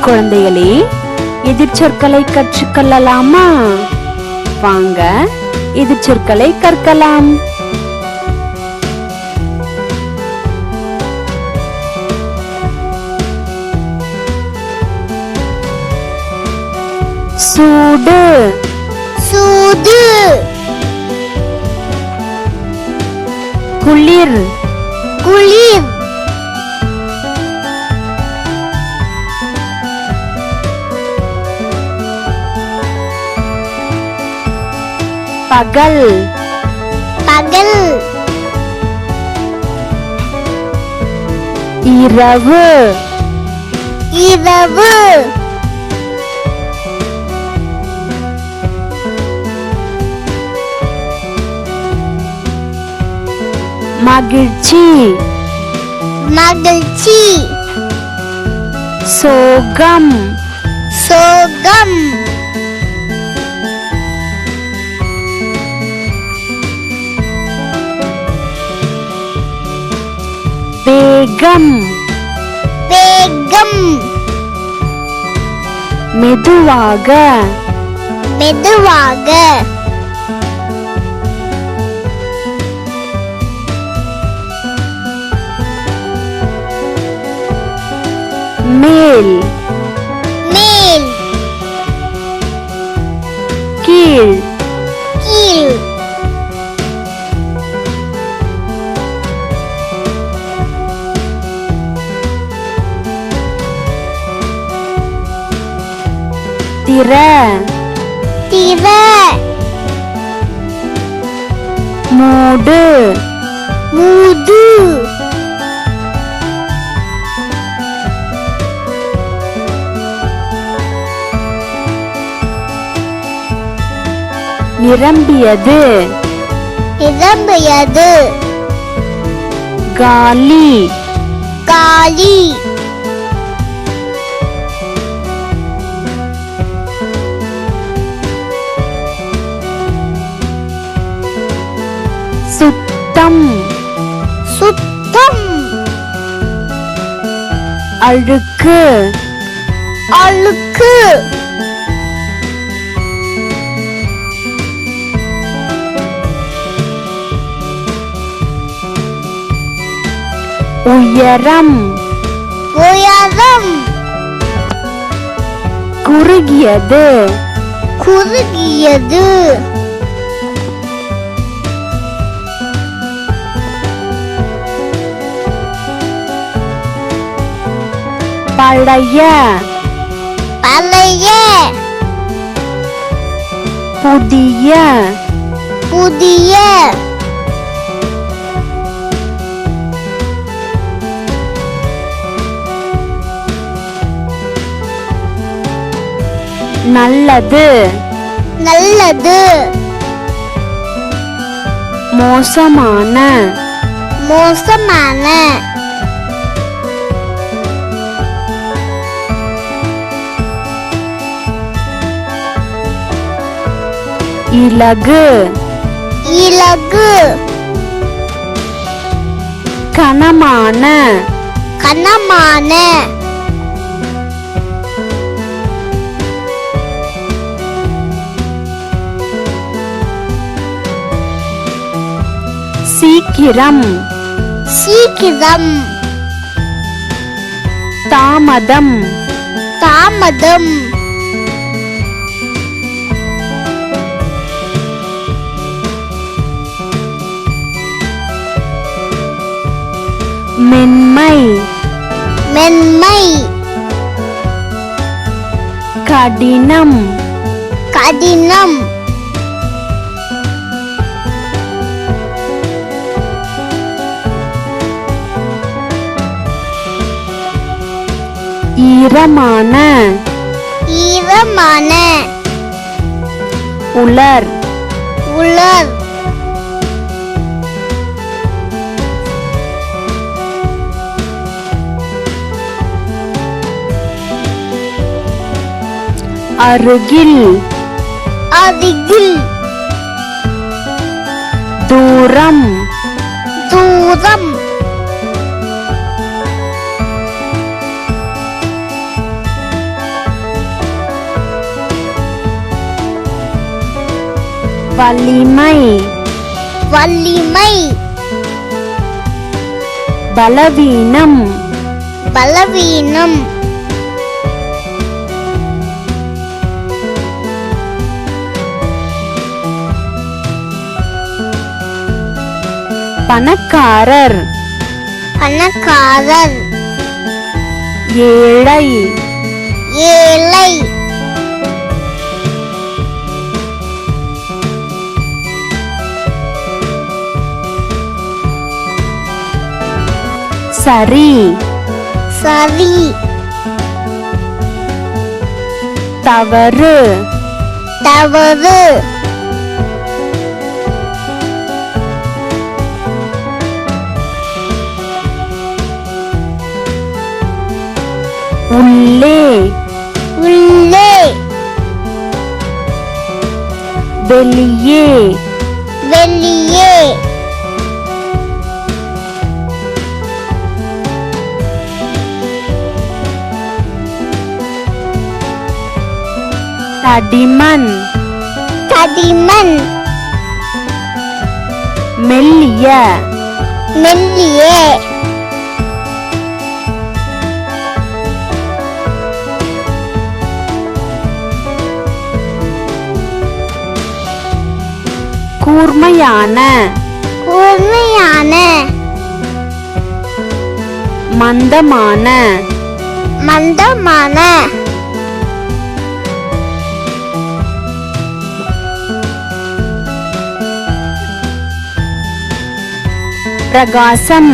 குழந்தைகளே, எதிர்ச்சொற்களை கற்றுக்கொள்ளலாமா? வாங்க எதிர்ச்சொற்களை கற்கலாம். சூடு, சூடு. குளிர், குளிர். பகல், பகல். இரவு, இரவு. மகிழ்ச்சி, மகிழ்ச்சி. சோகம், சோகம். வேகம், வேகம். மெதுவாக, மெதுவாக. மேல், மேல். கீழ், கீழ். திற, திற. மூடு, மூடு. நிரம்பியது, நிரம்பியது. காலி, காலி. சுத்தம், சுத்தம். அழுக்கு, அழுக்கு. உயரம், உயரம். குறுகியது, குறுகியது. பழைய, பழைய. புதிய, புதிய. நல்லது, நல்லது. மோசமான, மோசமான. இலகு, இலகு. கனமான, கனமான. சீக்கிரம், சீக்கிரம். தாமதம், தாமதம். மென்மை, மென்மை. கடினம், கடினம். ஈரமான, ஈரமான. உலர், உலர். அருகில், அருகில். தூரம், தூரம். வலிமை வலிமை பலவீனம் பலவீனம் பணக்காரர் பணக்காரர் ஏழை ஏழை சரி சரி தவறு தவறு உள்ளே உள்ளே வெளியே வெளியே தடிமன் தடிமன் மெல்லிய மெல்லிய கூர்மையான கூர்மையான மந்தமான மந்தமான பிரகாசம்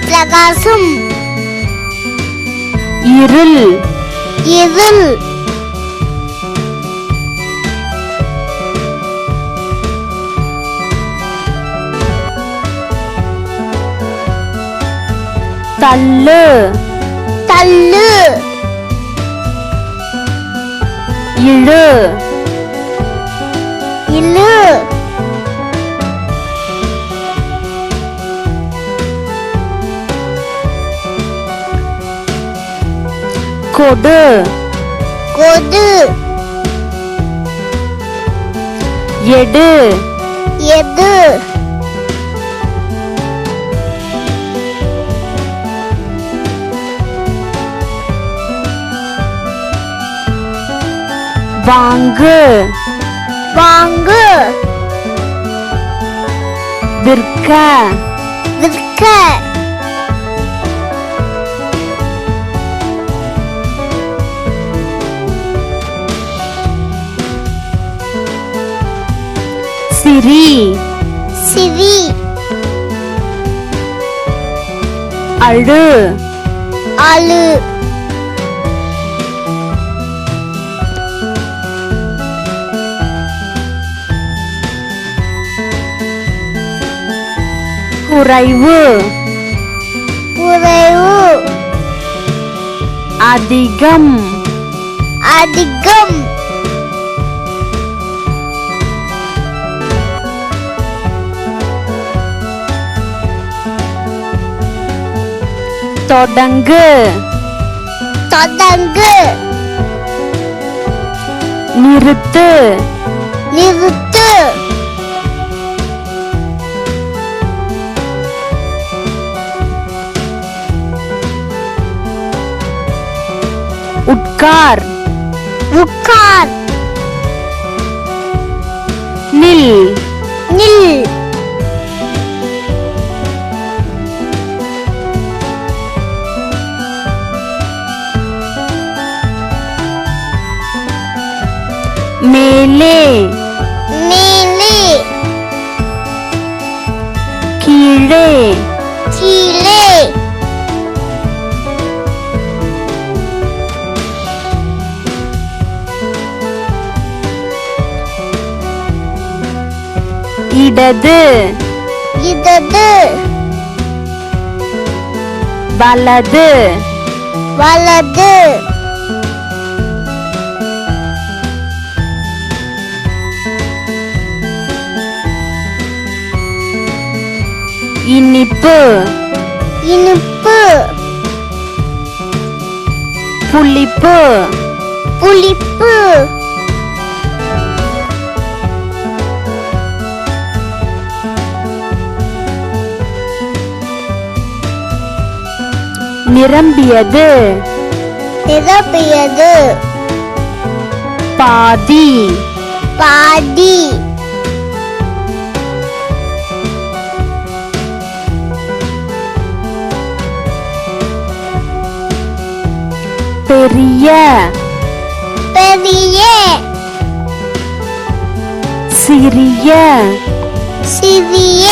பிரகாசம் இருள் இருள் தள்ளு தள்ளு இழு இழு கொடு கொடு எடு எது வாங்கு வாங்கு விற்க விற்க சிரி சிரி அழு அழு குறைவு குறைவு அதிகம் அதிகம் தொடங்கு தொடங்கு நிறுத்து நிறுத்து உட்கார் உட்கார் நில் நில் மேலே மேலே கீழே கீழே இடது இடது வலது வலது இனிப்பு இனிப்பு புளிப்பு புளிப்பு நிரம்பியது நிரப்பியது பாதி பாதி பெரிய பெரிய சிறிய சிறிய